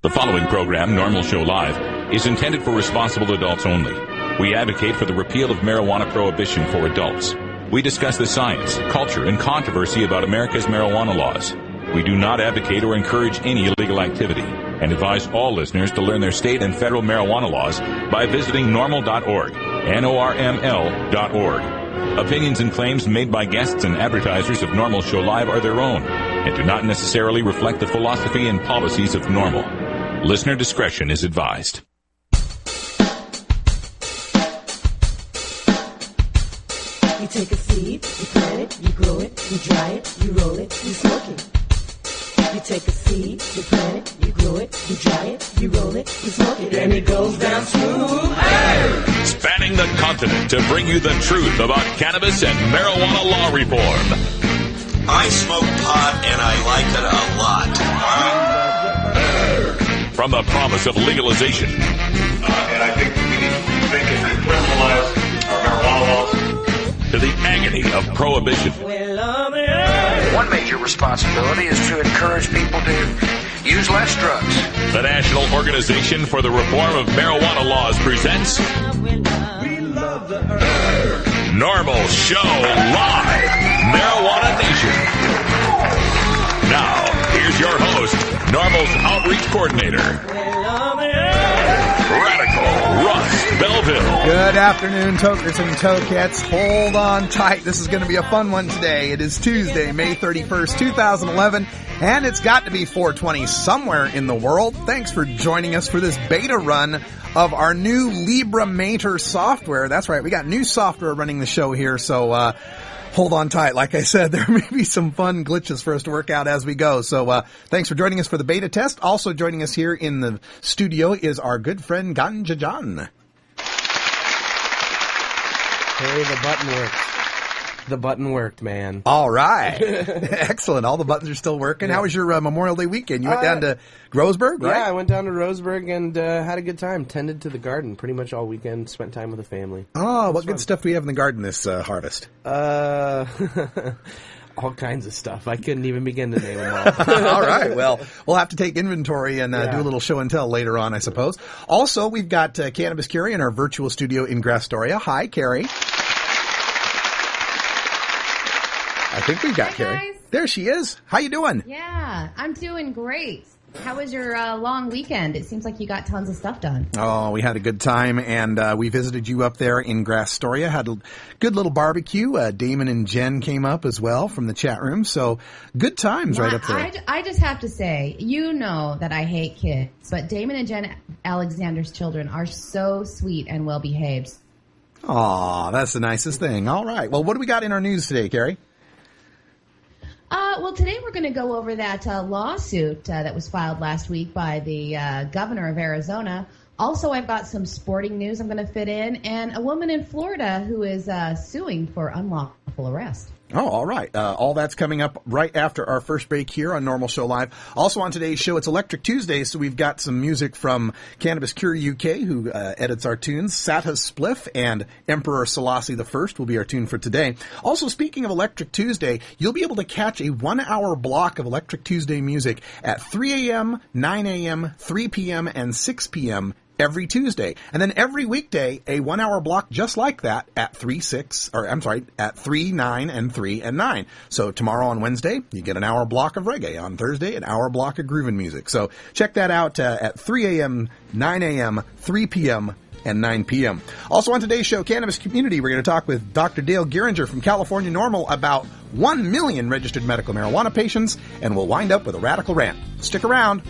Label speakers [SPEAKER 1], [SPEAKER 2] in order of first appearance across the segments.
[SPEAKER 1] The following program, NORML Show Live, is intended for responsible adults only. We advocate for the repeal of marijuana prohibition for adults. We discuss the science, culture, and controversy about America's marijuana laws. We do not advocate or encourage any illegal activity and advise all listeners to learn their state and federal marijuana laws by visiting norml.org, NORML.org. Opinions and claims made by guests and advertisers of NORML Show Live are their own and do not necessarily reflect the philosophy and policies of NORML. Listener discretion is advised.
[SPEAKER 2] You take a seed, you plant it, you grow it, you dry it, you roll it, you smoke it. You take a seed, you plant it, you grow it, you dry it, you roll it, you smoke it, and it goes down smooth. Hey!
[SPEAKER 1] Spanning the continent to bring you the truth about cannabis and marijuana law reform.
[SPEAKER 3] I smoke pot and I like it a lot.
[SPEAKER 1] From the promise of legalization.
[SPEAKER 4] And I think we need to rethink and decriminalize our marijuana laws.
[SPEAKER 1] To the agony of prohibition.
[SPEAKER 5] One major responsibility is to encourage people to use less drugs.
[SPEAKER 1] The National Organization for the Reform of Marijuana Laws presents NORML Show Live, Marijuana Nation. Now, here's your host, NORML's Outreach Coordinator, Radical Russ Belville.
[SPEAKER 6] Good afternoon, tokers and tokettes. Hold on tight. This is going to be a fun one today. It is Tuesday, May 31st, 2011, and it's got to be 420 somewhere in the world. Thanks for joining us for this beta run of our new LibraMator software. That's right, we got new software running the show here, so hold on tight. Like I said, there may be some fun glitches for us to work out as we go. So thanks for joining us for the beta test. Also joining us here in the studio is our good friend Ganja John.
[SPEAKER 7] Hey, the button worked. The button worked, man.
[SPEAKER 6] All right. Excellent. All the buttons are still working. Yeah. How was your Memorial Day weekend? You went down to Roseburg, right?
[SPEAKER 7] Yeah, I went down to Roseburg and had a good time. Tended to the garden pretty much all weekend. Spent time with the family.
[SPEAKER 6] Oh, what good stuff do we have in the garden this harvest?
[SPEAKER 7] All kinds of stuff. I couldn't even begin to name them all.
[SPEAKER 6] All right. Well, we'll have to take inventory and do a little show and tell later on, I suppose. Also, we've got Cannabis Carrie in our virtual studio in Grastoria. Hi, Carrie. I think we've got Carrie.
[SPEAKER 8] Guys.
[SPEAKER 6] There she is. How you doing?
[SPEAKER 8] Yeah, I'm doing great. How was your long weekend? It seems like you got tons of stuff done.
[SPEAKER 6] Oh, we had a good time, and we visited you up there in Grastoria. Had a good little barbecue. Damon and Jen came up as well from the chat room, so good times right up there.
[SPEAKER 8] I just have to say, you know that I hate kids, but Damon and Jen Alexander's children are so sweet and well-behaved.
[SPEAKER 6] Aw, that's the nicest thing. All right. Well, what do we got in our news today, Carrie?
[SPEAKER 8] Well, today we're going to go over that lawsuit that was filed last week by the governor of Arizona. Also, I've got some sporting news I'm going to fit in, and a woman in Florida who is suing for unlawful arrest.
[SPEAKER 6] Oh, all right. All that's coming up right after our first break here on NORML Show Live. Also on today's show, it's Electric Tuesday, so we've got some music from Cannabis Cure UK, who edits our tunes. Sata Spliff and Emperor Selassie I will be our tune for today. Also, speaking of Electric Tuesday, you'll be able to catch a 1-hour block of Electric Tuesday music at 3 a.m., 9 a.m., 3 p.m., and 6 p.m., every Tuesday. And then every weekday, a 1-hour block just like that at 3, 9, and 3 and 9. So tomorrow on Wednesday, you get an hour block of reggae. On Thursday, an hour block of groovin' music. So check that out at 3 a.m., 9 a.m., 3 p.m., and 9 p.m. Also on today's show, Cannabis Community, we're going to talk with Dr. Dale Geringer from California NORML about 1 million registered medical marijuana patients, and we'll wind up with a radical rant. Stick around.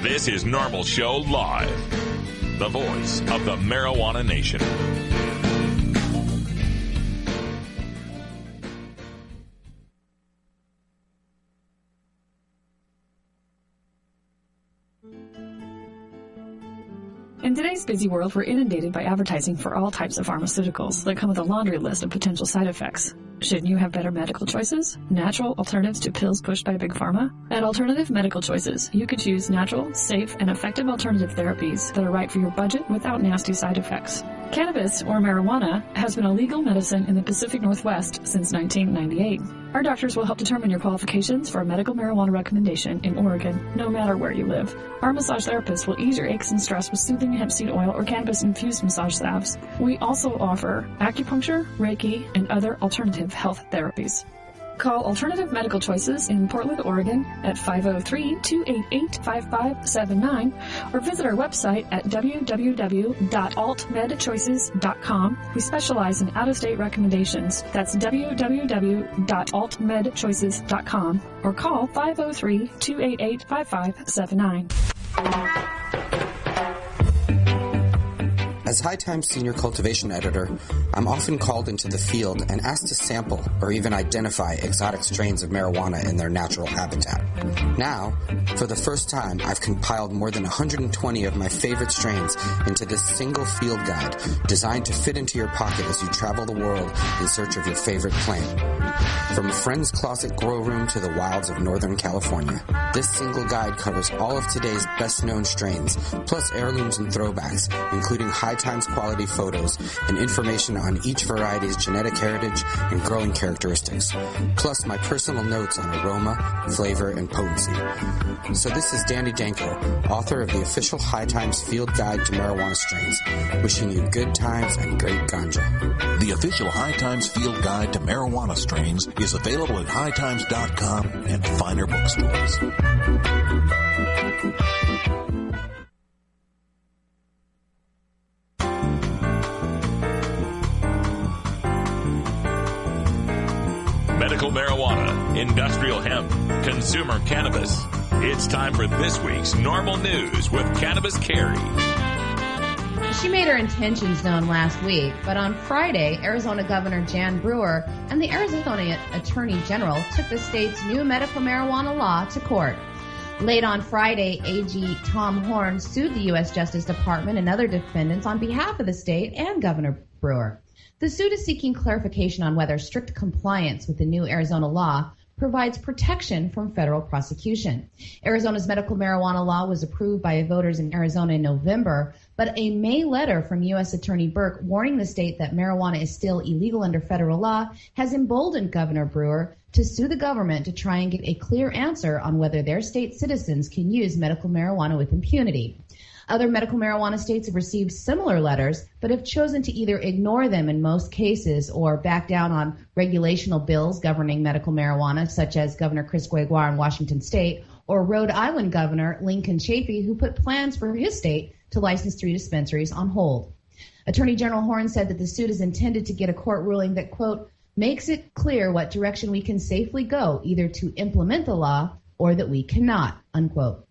[SPEAKER 1] This is NORML Show Live, the voice of the Marijuana Nation.
[SPEAKER 9] In today's busy world, we're inundated by advertising for all types of pharmaceuticals that come with a laundry list of potential side effects. Shouldn't you have better medical choices? Natural alternatives to pills pushed by Big Pharma? At Alternative Medical Choices, you could choose natural, safe, and effective alternative therapies that are right for your budget without nasty side effects. Cannabis, or marijuana, has been a legal medicine in the Pacific Northwest since 1998. Our doctors will help determine your qualifications for a medical marijuana recommendation in Oregon, no matter where you live. Our massage therapists will ease your aches and stress with soothing hemp seed oil or cannabis-infused massage salves. We also offer acupuncture, Reiki, and other alternative health therapies. Call Alternative Medical Choices in Portland, Oregon at 503-288-5579 or visit our website at www.altmedchoices.com. We specialize in out-of-state recommendations. That's www.altmedchoices.com or call 503-288-5579.
[SPEAKER 10] As High Times Senior Cultivation Editor, I'm often called into the field and asked to sample or even identify exotic strains of marijuana in their natural habitat. Now, for the first time, I've compiled more than 120 of my favorite strains into this single field guide designed to fit into your pocket as you travel the world in search of your favorite plant. From a friend's closet grow room to the wilds of Northern California, this single guide covers all of today's best-known strains, plus heirlooms and throwbacks, including High Times quality photos and information on each variety's genetic heritage and growing characteristics, plus my personal notes on aroma, flavor, and potency. So this is Danny Danko, author of the official High Times Field Guide to Marijuana Strains, wishing you good times and great ganja.
[SPEAKER 11] The official High Times Field Guide to Marijuana Strains is available at hightimes.com and finer bookstores.
[SPEAKER 1] Medical marijuana, industrial hemp, consumer cannabis. It's time for this week's NORML News with Cannabis Carrie.
[SPEAKER 8] She made her intentions known last week, but on Friday, Arizona Governor Jan Brewer and the Arizona Attorney General took the state's new medical marijuana law to court. Late on Friday, AG Tom Horn sued the U.S. Justice Department and other defendants on behalf of the state and Governor Brewer. The suit is seeking clarification on whether strict compliance with the new Arizona law provides protection from federal prosecution. Arizona's medical marijuana law was approved by voters in Arizona in November, but a May letter from U.S. Attorney Burke warning the state that marijuana is still illegal under federal law has emboldened Governor Brewer to sue the government to try and get a clear answer on whether their state citizens can use medical marijuana with impunity. Other medical marijuana states have received similar letters, but have chosen to either ignore them in most cases or back down on regulational bills governing medical marijuana, such as Governor Chris Gregoire in Washington State, or Rhode Island Governor Lincoln Chafee, who put plans for his state to license 3 dispensaries on hold. Attorney General Horn said that the suit is intended to get a court ruling that, quote, makes it clear what direction we can safely go, either to implement the law or that we cannot, unquote.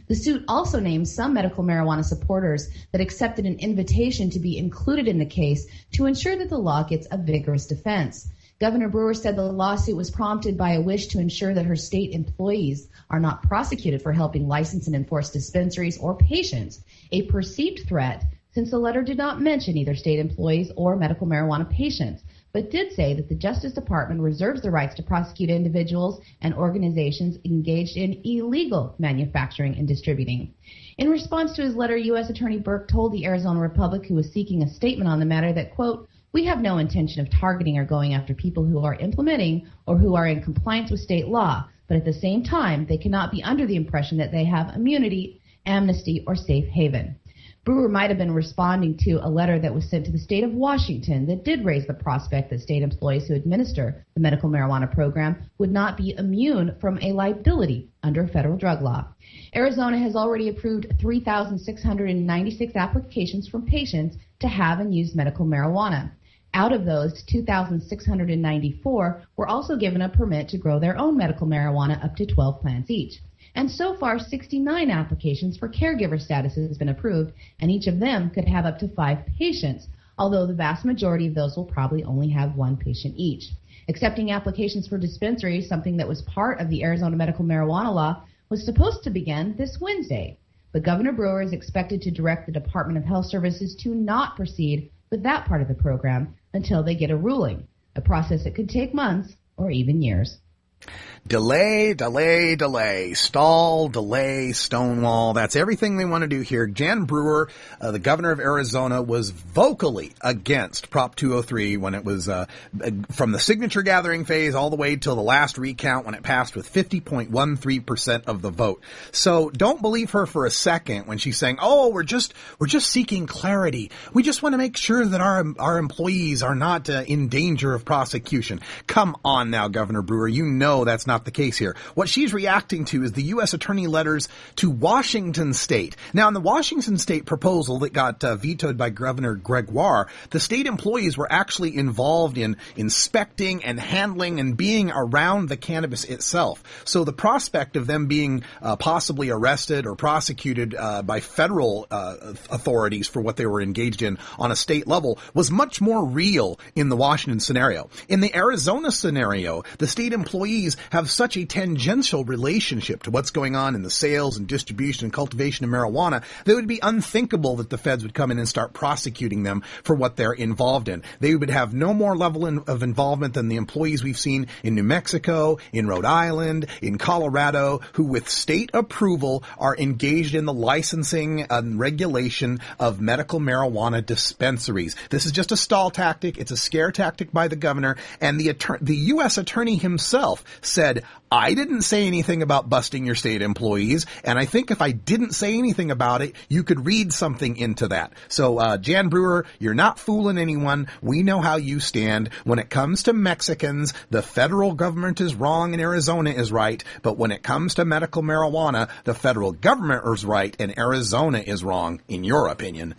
[SPEAKER 8] The suit also names some medical marijuana supporters that accepted an invitation to be included in the case to ensure that the law gets a vigorous defense. Governor Brewer said the lawsuit was prompted by a wish to ensure that her state employees are not prosecuted for helping license and enforce dispensaries or patients, a perceived threat since the letter did not mention either state employees or medical marijuana patients, but did say that the Justice Department reserves the rights to prosecute individuals and organizations engaged in illegal manufacturing and distributing. In response to his letter, U.S. Attorney Burke told the Arizona Republic, who was seeking a statement on the matter, that, quote, we have no intention of targeting or going after people who are implementing or who are in compliance with state law, but at the same time, they cannot be under the impression that they have immunity, amnesty, or safe haven. Brewer might have been responding to a letter that was sent to the state of Washington that did raise the prospect that state employees who administer the medical marijuana program would not be immune from a liability under federal drug law. Arizona has already approved 3,696 applications from patients to have and use medical marijuana. Out of those, 2,694 were also given a permit to grow their own medical marijuana up to 12 plants each. And so far, 69 applications for caregiver status has been approved, and each of them could have up to 5 patients, although the vast majority of those will probably only have 1 patient each. Accepting applications for dispensaries, something that was part of the Arizona medical marijuana law, was supposed to begin this Wednesday. But Governor Brewer is expected to direct the Department of Health Services to not proceed with that part of the program until they get a ruling, a process that could take months or even years.
[SPEAKER 6] Delay, delay, delay, stall, delay, stonewall. That's everything they want to do here. Jan Brewer, the governor of Arizona, was vocally against Prop 203 when it was from the signature gathering phase all the way till the last recount when it passed with 50.13% of the vote. So don't believe her for a second when she's saying, "Oh, we're just seeking clarity. We just want to make sure that our employees are not in danger of prosecution." Come on now, Governor Brewer. You know that's not the case here. What she's reacting to is the U.S. Attorney letters to Washington State. Now, in the Washington State proposal that got vetoed by Governor Gregoire, the state employees were actually involved in inspecting and handling and being around the cannabis itself. So the prospect of them being possibly arrested or prosecuted by federal authorities for what they were engaged in on a state level was much more real in the Washington scenario. In the Arizona scenario, the state employees have such a tangential relationship to what's going on in the sales and distribution and cultivation of marijuana that it would be unthinkable that the feds would come in and start prosecuting them for what they're involved in. They would have no more level of involvement than the employees we've seen in New Mexico, in Rhode Island, in Colorado, who with state approval are engaged in the licensing and regulation of medical marijuana dispensaries. This is just a stall tactic. It's a scare tactic by the governor, and the U.S. Attorney himself said, "I didn't say anything about busting your state employees, and I think if I didn't say anything about it, you could read something into that." So, Jan Brewer, you're not fooling anyone. We know how you stand. When it comes to Mexicans, the federal government is wrong and Arizona is right, but when it comes to medical marijuana, the federal government is right and Arizona is wrong, in your opinion.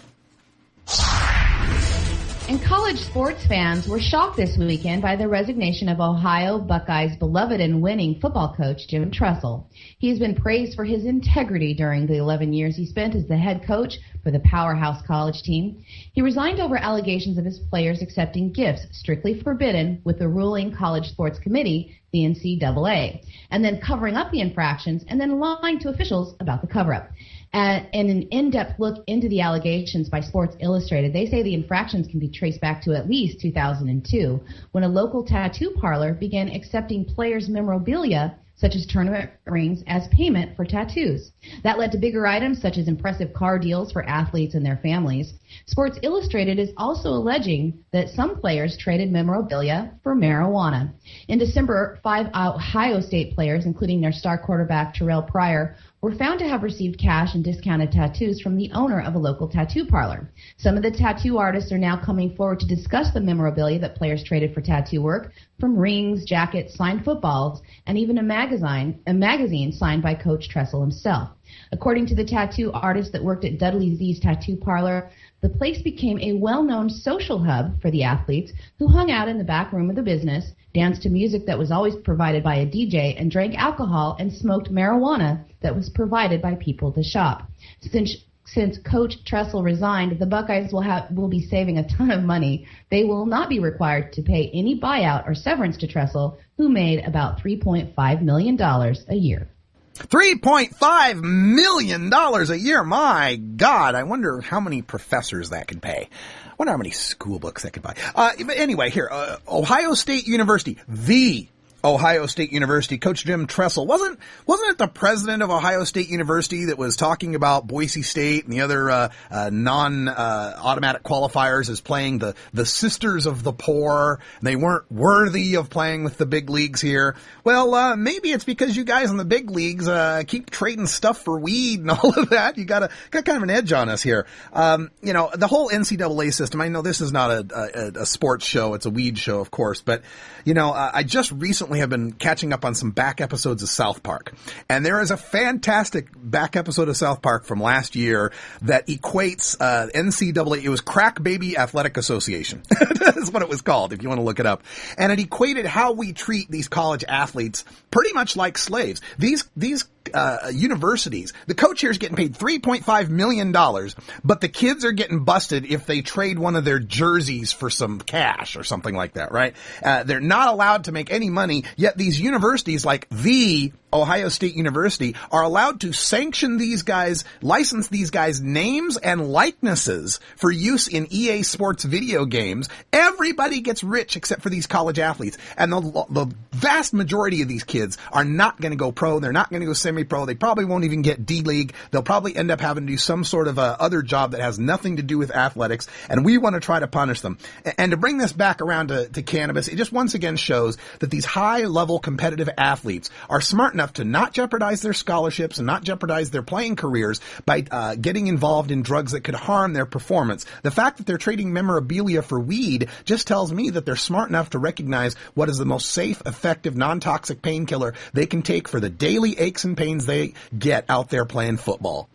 [SPEAKER 8] And college sports fans were shocked this weekend by the resignation of Ohio Buckeyes' beloved and winning football coach, Jim Tressel. He has been praised for his integrity during the 11 years he spent as the head coach for the powerhouse college team. He resigned over allegations of his players accepting gifts strictly forbidden with the ruling college sports committee, the NCAA, and then covering up the infractions and then lying to officials about the cover-up. And an in-depth look into the allegations by Sports Illustrated, they say the infractions can be traced back to at least 2002, when a local tattoo parlor began accepting players' memorabilia, such as tournament rings, as payment for tattoos. That led to bigger items such as impressive car deals for athletes and their families. Sports Illustrated is also alleging that some players traded memorabilia for marijuana. In December, 5 Ohio State players, including their star quarterback Terrell Pryor, were found to have received cash and discounted tattoos from the owner of a local tattoo parlor. Some of the tattoo artists are now coming forward to discuss the memorabilia that players traded for tattoo work, from rings, jackets, signed footballs, and even a magazine signed by Coach Tressel himself. According to the tattoo artist that worked at Dudley Z's tattoo parlor, the place became a well-known social hub for the athletes who hung out in the back room of the business, danced to music that was always provided by a DJ, and drank alcohol and smoked marijuana that was provided by people at the shop. Since Coach Tressel resigned, the Buckeyes will be saving a ton of money. They will not be required to pay any buyout or severance to Tressel, who made about $3.5 million a year.
[SPEAKER 6] $3.5 million a year. My God, I wonder how many professors that could pay. I wonder how many school books that could buy. But anyway, here, Ohio State University, the Ohio State University, Coach Jim Tressel. Wasn't it the president of Ohio State University that was talking about Boise State and the other non-automatic qualifiers as playing the sisters of the poor? They weren't worthy of playing with the big leagues here. Well, maybe it's because you guys in the big leagues keep trading stuff for weed and all of that. You got kind of an edge on us here. The whole NCAA system, I know this is not a sports show, it's a weed show, of course, but, I just recently have been catching up on some back episodes of South Park. And there is a fantastic back episode of South Park from last year that equates NCAA. It was Crack Baby Athletic Association. That's what it was called, if you want to look it up. And it equated how we treat these college athletes pretty much like slaves. These universities, the coach here is getting paid $3.5 million, but the kids are getting busted if they trade one of their jerseys for some cash or something like that, right? They're not allowed to make any money, yet these universities like the Ohio State University are allowed to sanction these guys, license these guys' names and likenesses for use in EA Sports video games. Everybody gets rich except for these college athletes. And the vast majority of these kids are not going to go pro. They're not going to go semi-pro. They probably won't even get D-League. They'll probably end up having to do some sort of other job that has nothing to do with athletics. And we want to try to punish them. And to bring this back around to cannabis, it just once again shows that these high-level competitive athletes are smart enough to not jeopardize their scholarships and not jeopardize their playing careers by getting involved in drugs that could harm their performance. The fact that they're trading memorabilia for weed just tells me that they're smart enough to recognize what is the most safe, effective, non-toxic painkiller they can take for the daily aches and pains they get out there playing football.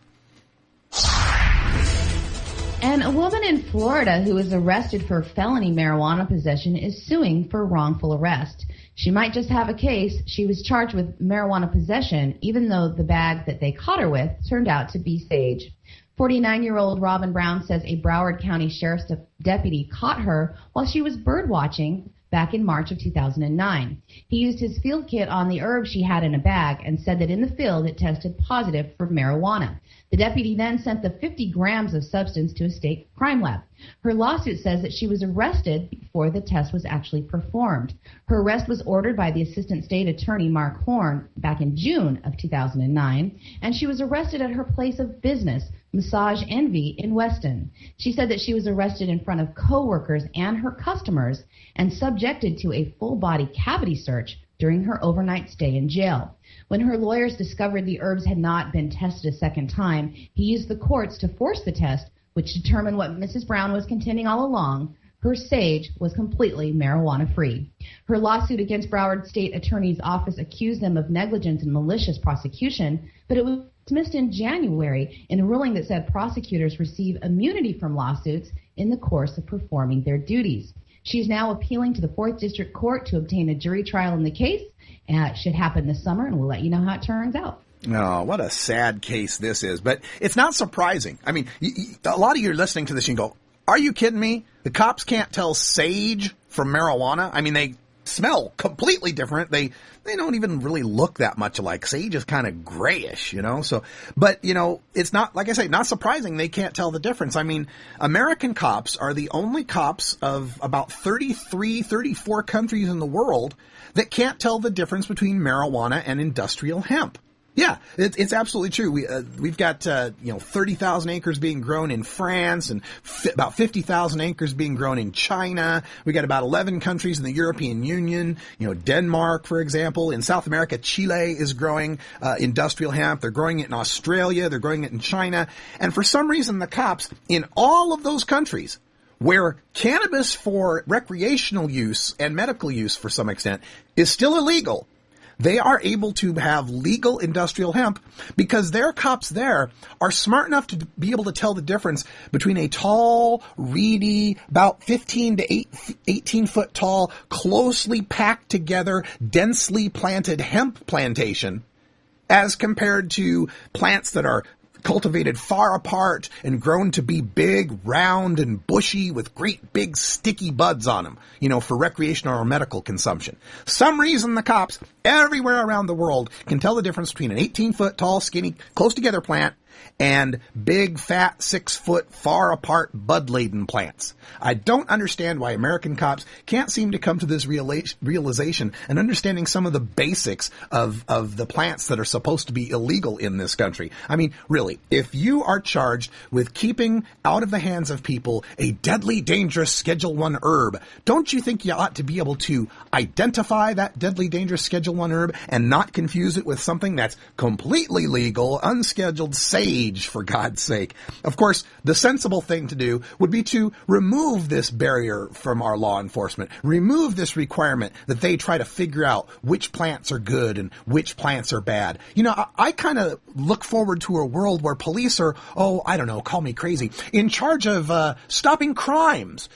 [SPEAKER 8] And a woman in Florida who was arrested for felony marijuana possession is suing for wrongful arrest. She might just have a case. She was charged with marijuana possession, even though the bag that they caught her with turned out to be sage. 49-year-old Robin Brown says a Broward County Sheriff's deputy caught her while she was bird watching back in March of 2009. He used his field kit on the herb she had in a bag and said that in the field it tested positive for marijuana. The deputy then sent the 50 grams of substance to a state crime lab. Her lawsuit says that she was arrested before the test was actually performed. Her arrest was ordered by the Assistant State Attorney Mark Horn back in June of 2009, and she was arrested at her place of business, Massage Envy in Weston. She said that she was arrested in front of coworkers and her customers and subjected to a full-body cavity search during her overnight stay in jail. When her lawyers discovered the herbs had not been tested a second time, he used the courts to force the test, which determined what Mrs. Brown was contending all along. Her sage was completely marijuana-free. Her lawsuit against Broward State Attorney's Office accused them of negligence and malicious prosecution, but it was dismissed in January in a ruling that said prosecutors receive immunity from lawsuits in the course of performing their duties. She's now appealing to the 4th District Court to obtain a jury trial in the case. It should happen this summer, and we'll let you know how it turns out.
[SPEAKER 6] Oh, what a sad case this is. But it's not surprising. I mean, a lot of you are listening to this and you go, are you kidding me? The cops can't tell sage from marijuana? I mean, they smell completely different. They don't even really look that much alike. Sage is kind of grayish, you know? So, but, you know, it's not, like I say, not surprising they can't tell the difference. I mean, American cops are the only cops of about 33, 34 countries in the world that can't tell the difference between marijuana and industrial hemp. Yeah, it's absolutely true. We've got 30,000 acres being grown in France and about 50,000 acres being grown in China. We got about 11 countries in the European Union. Denmark, for example. In South America, Chile is growing industrial hemp. They're growing it in Australia. They're growing it in China. And for some reason, the cops in all of those countries, where cannabis for recreational use and medical use, for some extent, is still illegal, they are able to have legal industrial hemp because their cops there are smart enough to be able to tell the difference between a tall, reedy, about 15 to 18 foot tall, closely packed together, densely planted hemp plantation as compared to plants that are cultivated far apart and grown to be big, round, and bushy with great big sticky buds on them, for recreational or medical consumption. Some reason the cops everywhere around the world can tell the difference between an 18-foot tall, skinny, close-together plant and big, fat, 6-foot, far-apart, bud-laden plants. I don't understand why American cops can't seem to come to this realization and understanding some of the basics of the plants that are supposed to be illegal in this country. I mean, really, if you are charged with keeping out of the hands of people a deadly, dangerous Schedule I herb, don't you think you ought to be able to identify that deadly, dangerous Schedule I herb and not confuse it with something that's completely legal, unscheduled, sage, for God's sake? Of course, the sensible thing to do would be to remove this barrier from our law enforcement, remove this requirement that they try to figure out which plants are good and which plants are bad. I kind of look forward to a world where police are, I don't know, call me crazy, in charge of stopping crimes,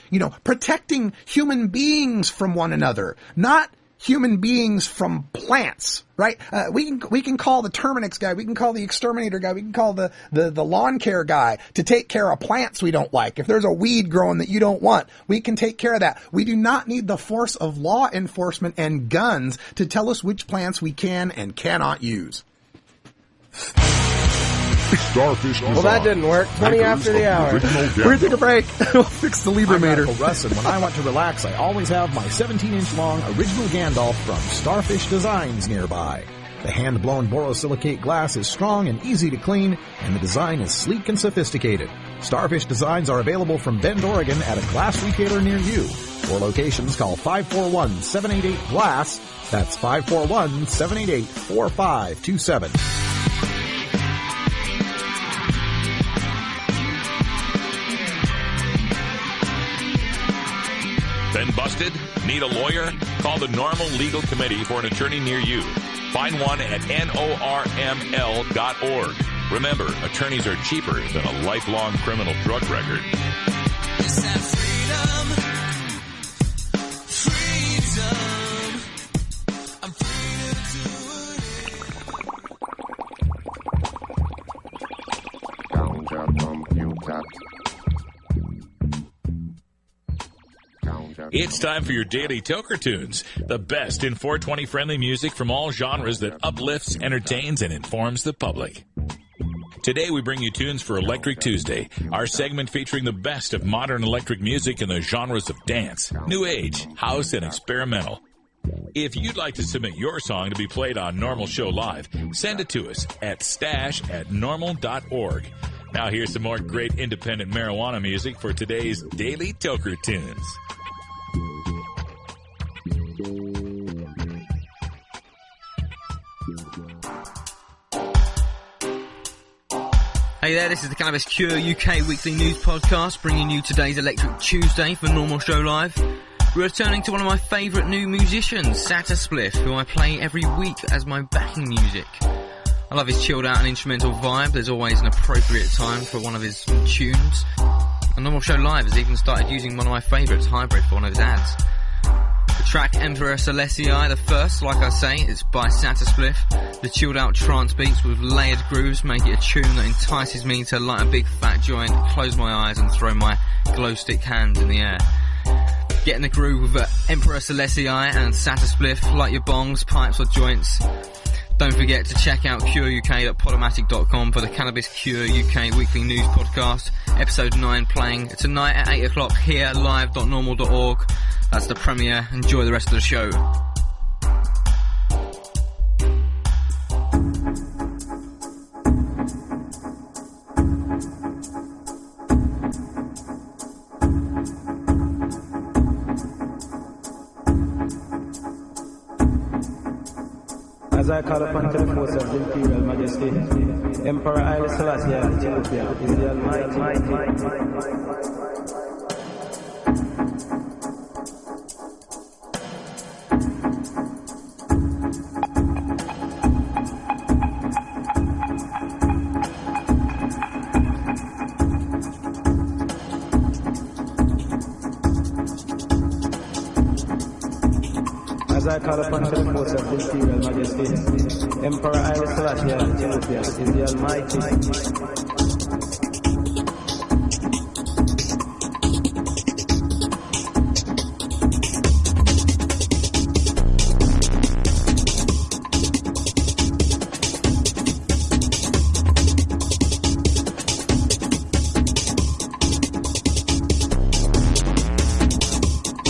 [SPEAKER 6] protecting human beings from one another, not human beings from plants, right? We can call the Terminix guy, we can call the exterminator guy, we can call the lawn care guy to take care of plants we don't like. If there's a weed growing that you don't want, we can take care of that. We do not need the force of law enforcement and guns to tell us which plants we can and cannot use.
[SPEAKER 12] Starfish
[SPEAKER 7] Well, that didn't work. 20 after the hour.
[SPEAKER 6] We're going to take a break. We'll fix the Libremator.
[SPEAKER 13] I'm Russ, and when I want to relax, I always have my 17-inch long original Gandalf from Starfish Designs nearby. The hand-blown borosilicate glass is strong and easy to clean, and the design is sleek and sophisticated. Starfish Designs are available from Bend, Oregon at a glass retailer near you. For locations, call 541-788-GLASS. That's 541-788-4527.
[SPEAKER 1] Been busted? Need a lawyer? Call the NORML Legal Committee for an attorney near you. Find one at NORML.org. Remember, attorneys are cheaper than a lifelong criminal drug record.
[SPEAKER 14] It's that freedom. I'm free to do it.
[SPEAKER 12] Computer.
[SPEAKER 1] It's time for your daily Toker Tunes, the best in 420 friendly music from all genres that uplifts, entertains, and informs the public. Today we bring you tunes for Electric Tuesday, our segment featuring the best of modern electric music in the genres of dance, new age, house, and experimental. If you'd like to submit your song to be played on NORML Show Live, send it to us at stash@norml.org. Now here's some more great independent marijuana music for today's daily Toker Tunes.
[SPEAKER 15] Hey there, this is the Cannabis Cure UK weekly news podcast, bringing you today's Electric Tuesday for NORML Show Live. We're returning to one of my favourite new musicians, Sataspliff, who I play every week as my backing music. I love his chilled out and instrumental vibe. There's always an appropriate time for one of his tunes. And NORML Show Live has even started using one of my favourites, Hybrid, for one of his ads. The track Emperor Celestii, the first, like I say, it's by Sataspliff. The chilled out trance beats with layered grooves make it a tune that entices me to light a big fat joint, close my eyes and throw my glow stick hands in the air. Get in the groove with Emperor Celestii and Sataspliff, light your bongs, pipes or joints. Don't forget to check out cureuk.podomatic.com for the Cannabis Cure UK weekly news podcast, episode 9 playing tonight at 8 o'clock here, live.normal.org. That's the premiere. Enjoy the rest of the show.
[SPEAKER 16] As I call upon to the force of the Imperial Majesty, Emperor Haile Selassie of Ethiopia is the Almighty. As I call upon to the force of the Imperial Majesty, Emperor Haile Selassie of Ethiopia is the Almighty.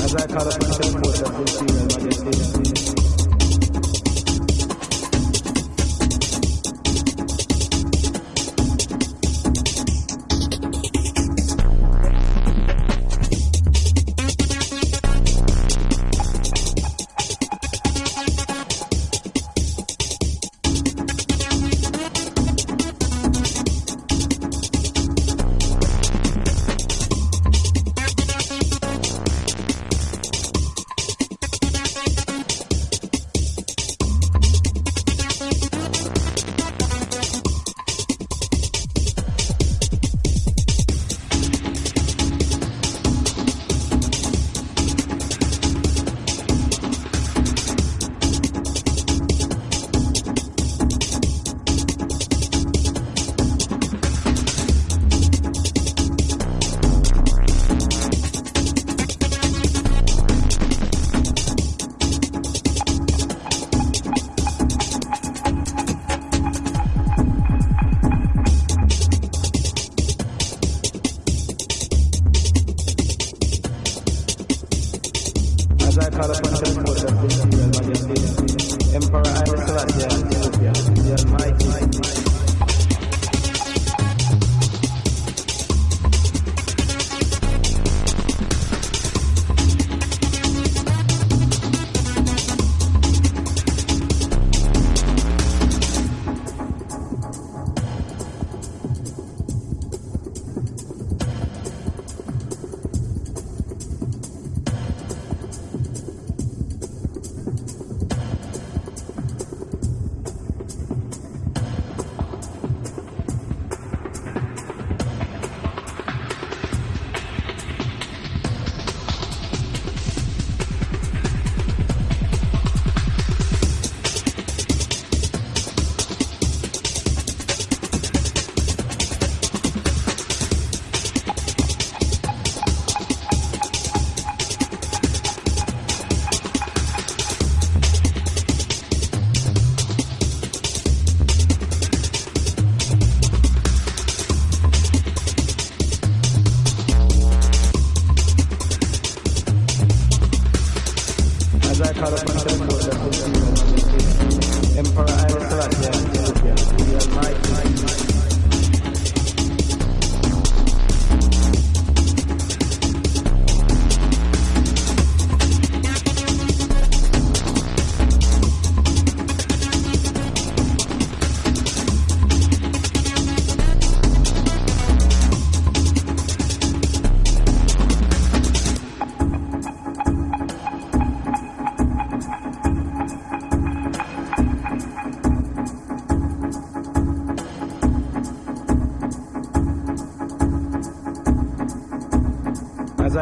[SPEAKER 16] As I call upon to the force of the Imperial Majesty,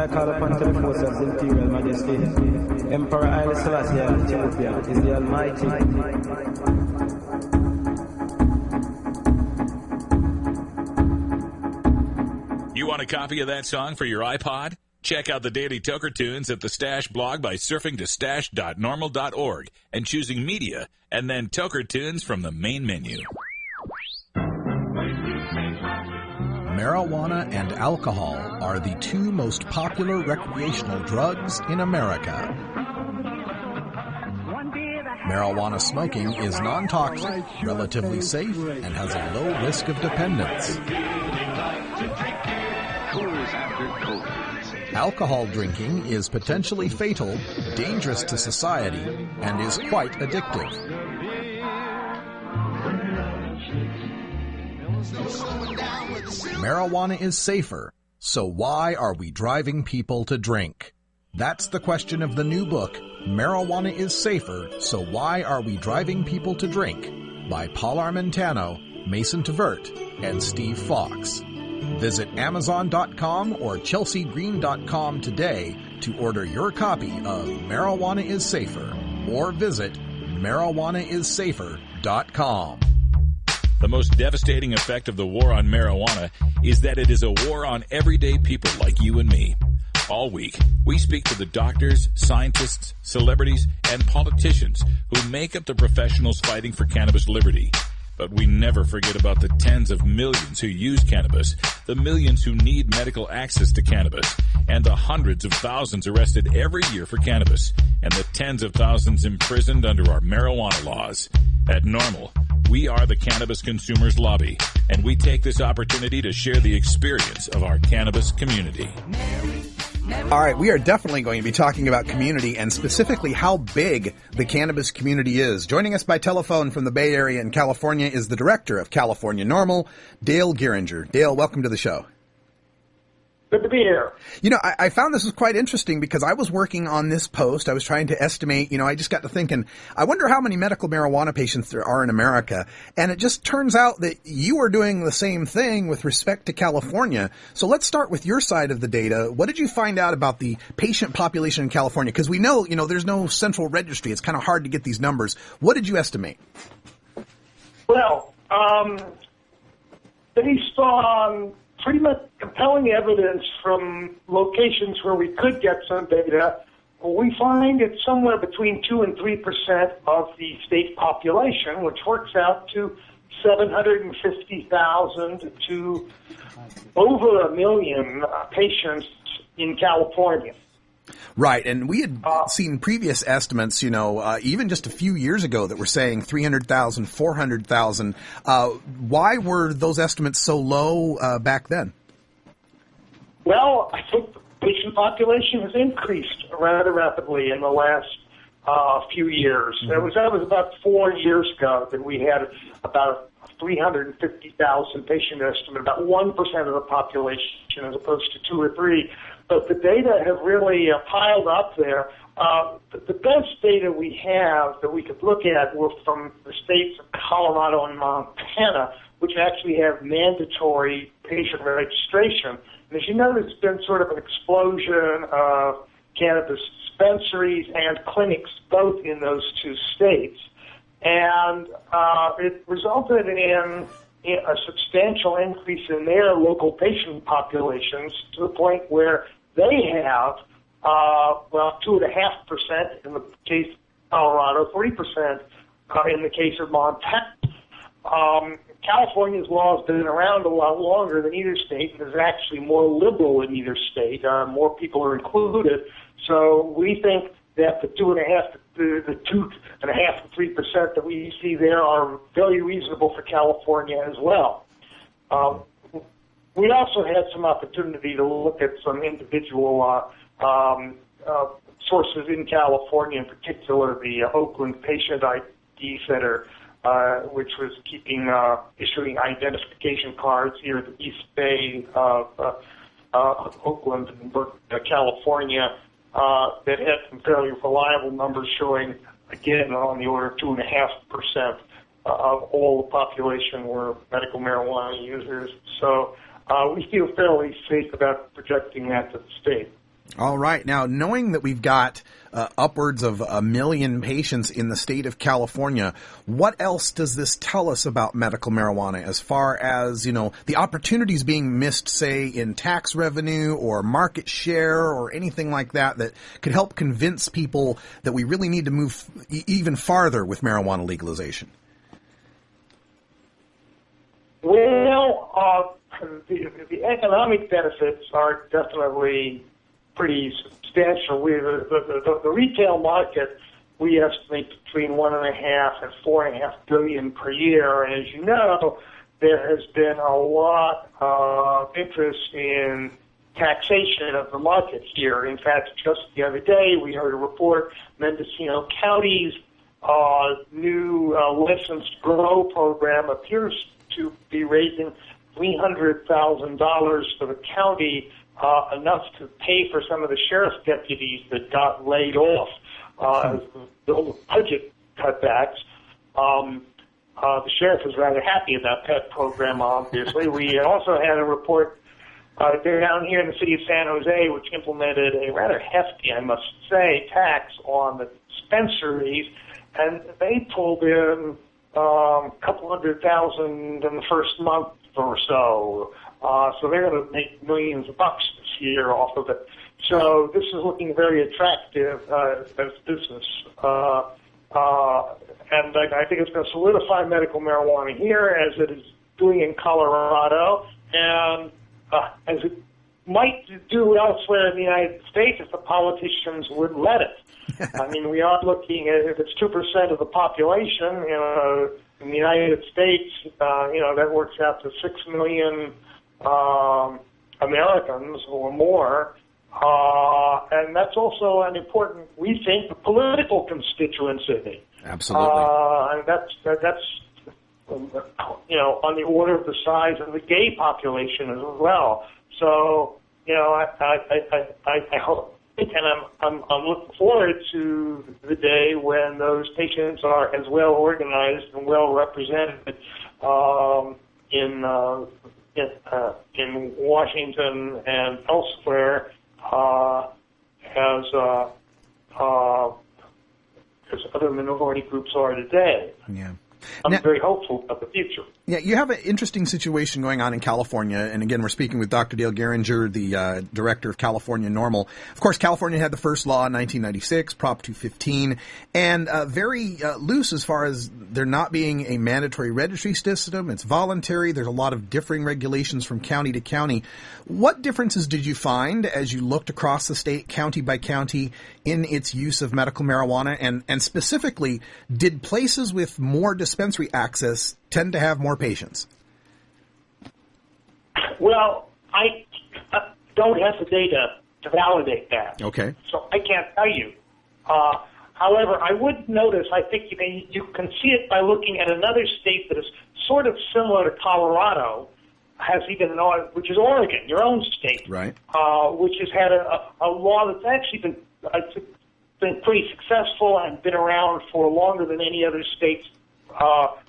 [SPEAKER 16] I call upon to the force of the Imperial Majesty, Emperor Haile Selassie of Ethiopia is the Almighty.
[SPEAKER 1] You want a copy of that song for your iPod? Check out the Daily Toker Tunes at the Stash blog by surfing to stash.normal.org and choosing Media and then Toker Tunes from the main menu.
[SPEAKER 13] Marijuana and alcohol are the two most popular recreational drugs in America. Marijuana smoking is non-toxic, relatively safe, and has a low risk of dependence. Alcohol drinking is potentially fatal, dangerous to society, and is quite addictive. Marijuana is safer, so why are we driving people to drink? That's the question of the new book, Marijuana is Safer, So Why Are We Driving People to Drink? By Paul Armentano, Mason Tvert, and Steve Fox. Visit Amazon.com or ChelseaGreen.com today to order your copy of Marijuana is Safer, or visit MarijuanaIsSafer.com.
[SPEAKER 1] The most devastating effect of the war on marijuana is that it is a war on everyday people like you and me. All week, we speak to the doctors, scientists, celebrities, and politicians who make up the professionals fighting for cannabis liberty. But we never forget about the tens of millions who use cannabis, the millions who need medical access to cannabis, and the hundreds of thousands arrested every year for cannabis, and the tens of thousands imprisoned under our marijuana laws. At NORML, we are the Cannabis Consumers Lobby, and we take this opportunity to share the experience of our cannabis community.
[SPEAKER 6] All right, we are definitely going to be talking about community and specifically how big the cannabis community is. Joining us by telephone from the Bay Area in California is the director of California NORML, Dale Geringer. Dale, welcome to the show.
[SPEAKER 17] Good to be here.
[SPEAKER 6] You know, I found this was quite interesting because I was working on this post. I was trying to estimate, I just got to thinking, I wonder how many medical marijuana patients there are in America. And it just turns out that you are doing the same thing with respect to California. So let's start with your side of the data. What did you find out about the patient population in California? Because we know, there's no central registry. It's kind of hard to get these numbers. What did you estimate?
[SPEAKER 17] Well, based on pretty much compelling evidence from locations where we could get some data, we find it's somewhere between 2 and 3% of the state population, which works out to 750,000 to over 1 million patients in California.
[SPEAKER 6] Right, and we had seen previous estimates, even just a few years ago that were saying 300,000, 400,000. Why were those estimates so low back then?
[SPEAKER 17] Well, I think the patient population has increased rather rapidly in the last few years.
[SPEAKER 6] Mm-hmm.
[SPEAKER 17] That was about 4 years ago that we had about 350,000 patient estimate, about 1% of the population as opposed to 2 or 3. But the data have really piled up there. The best data we have that we could look at were from the states of Colorado and Montana, which actually have mandatory patient registration. And as you know, there's been sort of an explosion of cannabis dispensaries and clinics both in those two states. And it resulted in a substantial increase in their local patient populations to the point where they have, 2.5% in the case of Colorado, 3% in the case of Montana. California's law has been around a lot longer than either state, and is actually more liberal in either state. More people are included. So we think that the 2.5 to 3% that we see there are very reasonable for California as well. We also had some opportunity to look at some individual sources in California, in particular the Oakland Patient ID Center, which was issuing identification cards here at the East Bay of Oakland and California, that had some fairly reliable numbers showing, again, on the order of 2.5% of all the population were medical marijuana users. So we feel fairly safe about projecting that to the state.
[SPEAKER 6] All right. Now, knowing that we've got upwards of 1 million patients in the state of California, what else does this tell us about medical marijuana as far as, you know, the opportunities being missed, say, in tax revenue or market share or anything like that that could help convince people that we really need to move even farther with marijuana legalization?
[SPEAKER 17] Well, the economic benefits are definitely pretty substantial. The retail market, we estimate between $1.5 and $4.5 billion per year. And as you know, there has been a lot of interest in taxation of the market here. In fact, just the other day, we heard a report, Mendocino County's new licensed grow program appears to be raising $300,000 for the county, enough to pay for some of the sheriff's deputies that got laid off, the budget cutbacks. The sheriff was rather happy about that program, obviously. We also had a report down here in the city of San Jose, which implemented a rather hefty, I must say, tax on the dispensaries, and they pulled in a couple $100,000 in the first month or so. So they're going to make millions of bucks this year off of it. So this is looking very attractive as business. And I think it's going to solidify medical marijuana here as it is doing in Colorado, and as it might do elsewhere in the United States if the politicians would let it. I mean, we are looking at, if it's 2% of the population, you know, in the United States, you know, that works out to 6 million Americans or more. And that's also an important, we think, political constituency.
[SPEAKER 6] Absolutely.
[SPEAKER 17] And that's you know, on the order of the size of the gay population as well. So, you know, I hope, and I'm looking forward to the day when those patients are as well organized and well represented in Washington and elsewhere as other minority groups are today.
[SPEAKER 6] Yeah.
[SPEAKER 17] I'm very hopeful about the future.
[SPEAKER 6] Yeah, you have an interesting situation going on in California, and again, we're speaking with Dr. Dale Geringer, the director of California NORML. Of course, California had the first law in 1996, Prop 215, and very loose as far as there not being a mandatory registry system. It's voluntary. There's a lot of differing regulations from county to county. What differences did you find as you looked across the state, county by county, in its use of medical marijuana? And specifically, did places with more dispensary access tend to have more patients?
[SPEAKER 17] Well, I don't have the data to validate that.
[SPEAKER 6] Okay.
[SPEAKER 17] So I can't tell you. However, I would notice, I think you can see it by looking at another state that is sort of similar to Colorado, which is Oregon, your own state,
[SPEAKER 6] right?
[SPEAKER 17] Which has had a law that's actually been pretty successful and been around for longer than any other states,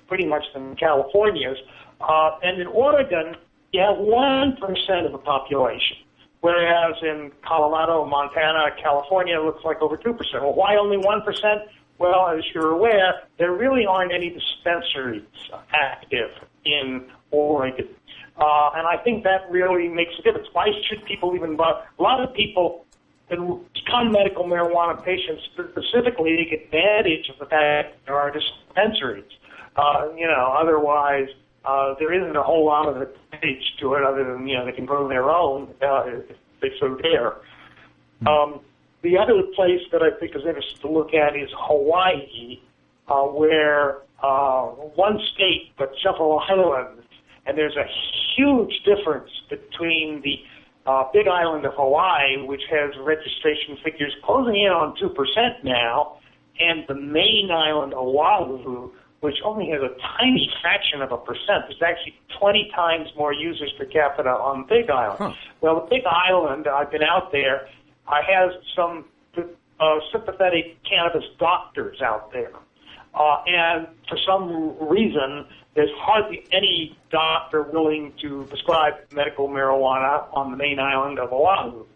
[SPEAKER 17] pretty much than California's. And in Oregon, you have 1% of the population, whereas in Colorado, Montana, California, it looks like over 2%. Well, why only 1%? Well, as you're aware, there really aren't any dispensaries active in Oregon. And I think that really makes a difference. Why should people even buy? A lot of people become medical marijuana patients specifically take advantage of the fact that there are dispensaries. You know, otherwise, there isn't a whole lot of advantage to it other than, you know, they can grow their own if they so dare. The other place that I think is interesting to look at is Hawaii, where one state, but several islands, and there's a huge difference between the Big Island of Hawaii, which has registration figures closing in on 2% now, and the main island, Oahu, which only has a tiny fraction of a percent. There's actually 20 times more users per capita on the Big Island. Huh. Well, the Big Island, I've been out there, has some sympathetic cannabis doctors out there. And for some reason, there's hardly any doctor willing to prescribe medical marijuana on the main island of Oahu.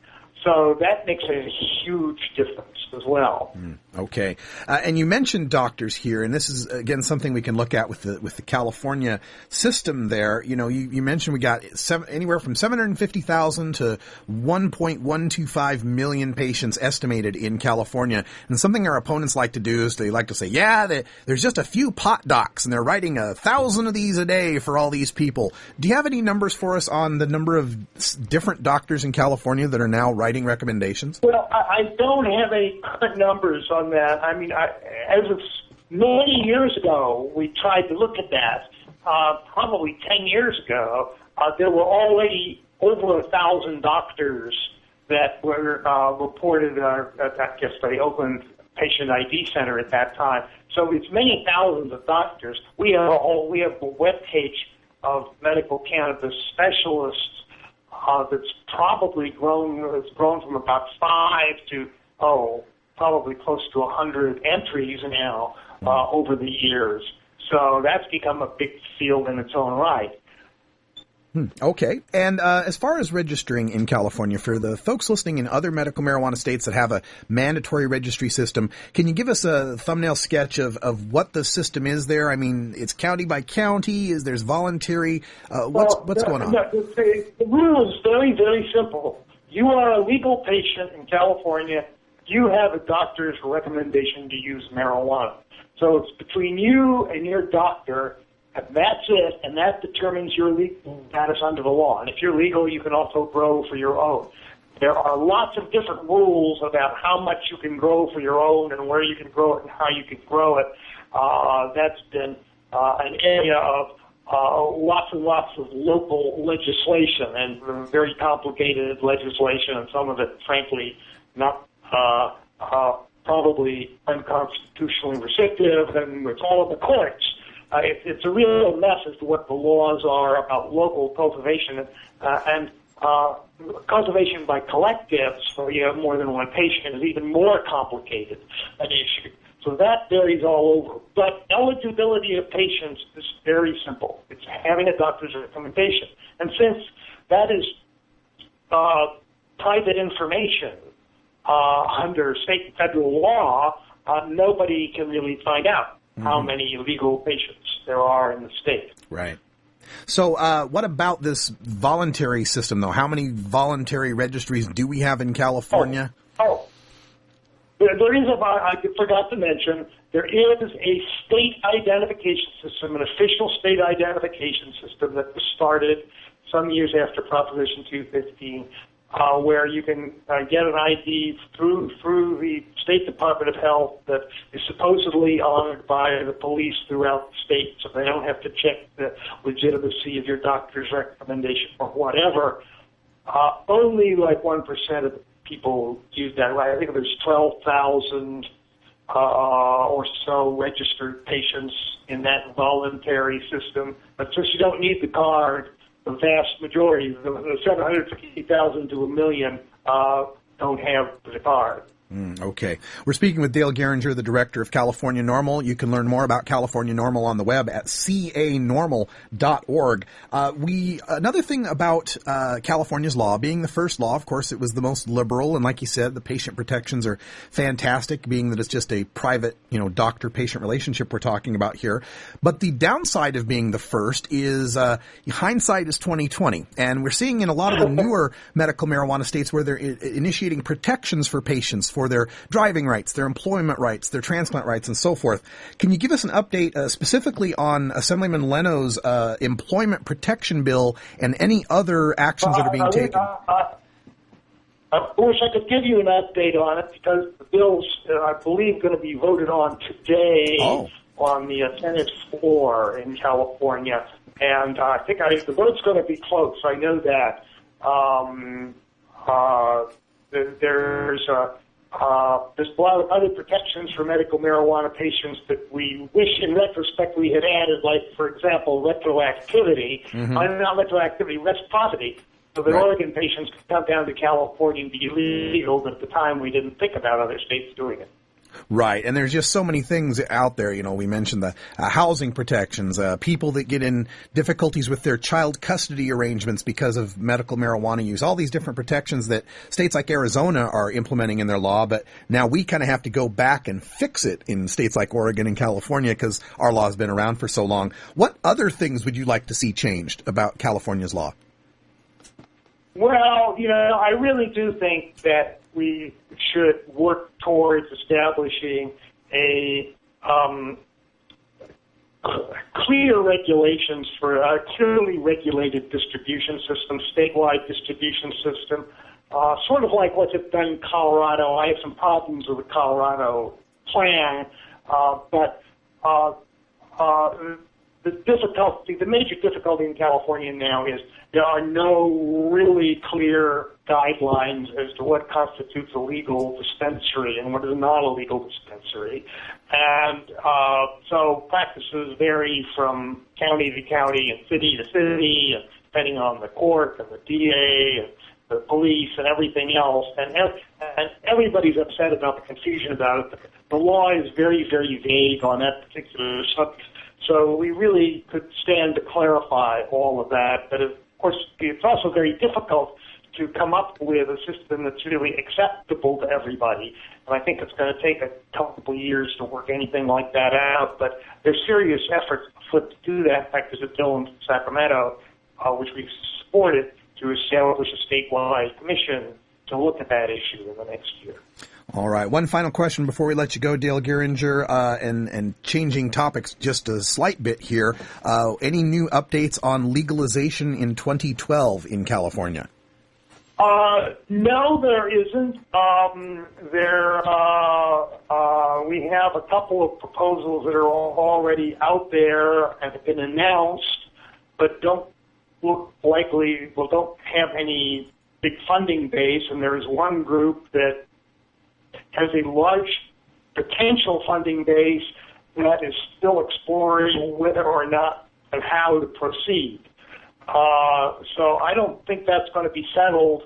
[SPEAKER 17] So that makes a huge difference as well.
[SPEAKER 6] Okay. And you mentioned doctors here, and this is, again, something we can look at with the California system there. You know, you mentioned we got anywhere from 750,000 to 1.125 million patients estimated in California. And something our opponents like to do is they like to say, there's just a few pot docs, and they're writing 1,000 of these a day for all these people. Do you have any numbers for us on the number of different doctors in California that are now writing recommendations?
[SPEAKER 17] Well, I don't have any current numbers on that. I mean, as of many years ago, we tried to look at that. Probably 10 years ago, there were already over 1,000 doctors that were reported at, I guess, the Oakland Patient ID Center at that time. So it's many thousands of doctors. We have a webpage of medical cannabis specialists that's probably grown from about 5 to probably close to 100 entries now over the years. So that's become a big field in its own right.
[SPEAKER 6] Okay. And as far as registering in California, for the folks listening in other medical marijuana states that have a mandatory registry system, can you give us a thumbnail sketch of what the system is there? I mean, it's county by county. There's voluntary? What's going on?
[SPEAKER 17] The rule is very, very simple. You are a legal patient in California. You have a doctor's recommendation to use marijuana. So it's between you and your doctor. And that's it, and that determines your legal status under the law. And if you're legal, you can also grow for your own. There are lots of different rules about how much you can grow for your own and where you can grow it and how you can grow it. That's been an area of lots and lots of local legislation and very complicated legislation, and some of it, frankly, not probably unconstitutionally restrictive, and it's all in the courts. It's a real mess as to what the laws are about local cultivation and cultivation by collectives, so you have more than one patient, is even more complicated an issue. So that varies all over. But eligibility of patients is very simple. It's having a doctor's recommendation. And since that is private information under state and federal law, nobody can really find out how many legal patients there are in the state.
[SPEAKER 6] Right. So what about this voluntary system, though? How many voluntary registries do we have in California?
[SPEAKER 17] There is I forgot to mention, there is a state identification system, an official state identification system that was started some years after Proposition 215, where you can get an ID through the State Department of Health that is supposedly honored by the police throughout the state, so they don't have to check the legitimacy of your doctor's recommendation or whatever. Only like 1% of the people use that. I think there's 12,000 or so registered patients in that voluntary system. But since you don't need the card, the vast majority, the 750,000 to 1 million, don't have the card.
[SPEAKER 6] Okay. We're speaking with Dale Geringer, the director of California NORML. You can learn more about California NORML on the web at canormal.org. Another thing about California's law, being the first law, of course, it was the most liberal, and like you said, the patient protections are fantastic, being that it's just a private, doctor-patient relationship we're talking about here. But the downside of being the first is hindsight is 20/20, and we're seeing in a lot of the newer medical marijuana states where they're initiating protections for patients for their driving rights, their employment rights, their transplant rights, and so forth. Can you give us an update specifically on Assemblyman Leno's employment protection bill and any other actions that are being taken?
[SPEAKER 17] I wish I could give you an update on it because the bill's, I believe, going to be voted on today on the Senate floor in California. And I think the vote's going to be close. I know that. There's a lot of other protections for medical marijuana patients that we wish in retrospect we had added, like, for example, retroactivity. Not retroactivity, reciprocity. So that Oregon patients could come down to California and be legal, but at the time we didn't think about other states doing it.
[SPEAKER 6] Right, and there's just so many things out there. You know, we mentioned the housing protections, people that get in difficulties with their child custody arrangements because of medical marijuana use, all these different protections that states like Arizona are implementing in their law, but now we kind of have to go back and fix it in states like Oregon and California because our law has been around for so long. What other things would you like to see changed about California's law?
[SPEAKER 17] Well, you know, I really do think that we should work towards establishing a clear regulations for a clearly regulated distribution system, statewide distribution system, sort of like what's done in Colorado. I have some problems with the Colorado plan, but the major difficulty in California now is there are no really clear guidelines as to what constitutes a legal dispensary and what is not a legal dispensary. And so practices vary from county to county and city to city, and depending on the court and the DA and the police and everything else. And everybody's upset about the confusion about it. The law is very, very vague on that particular subject. So we really could stand to clarify all of that. But of course, it's also very difficult to come up with a system that's really acceptable to everybody. And I think it's going to take a couple of years to work anything like that out. But there's serious efforts afoot to do that. In fact, there's a bill in Sacramento, which we've supported, to establish a statewide commission to look at that issue in the next year.
[SPEAKER 6] All right. One final question before we let you go, Dale Geringer, and changing topics just a slight bit here. Any new updates on legalization in 2012 in California?
[SPEAKER 17] No, there isn't. We have a couple of proposals that are already out there and have been announced, but don't look likely, don't have any big funding base. And there is one group that has a large potential funding base that is still exploring whether or not and how to proceed. So I don't think that's going to be settled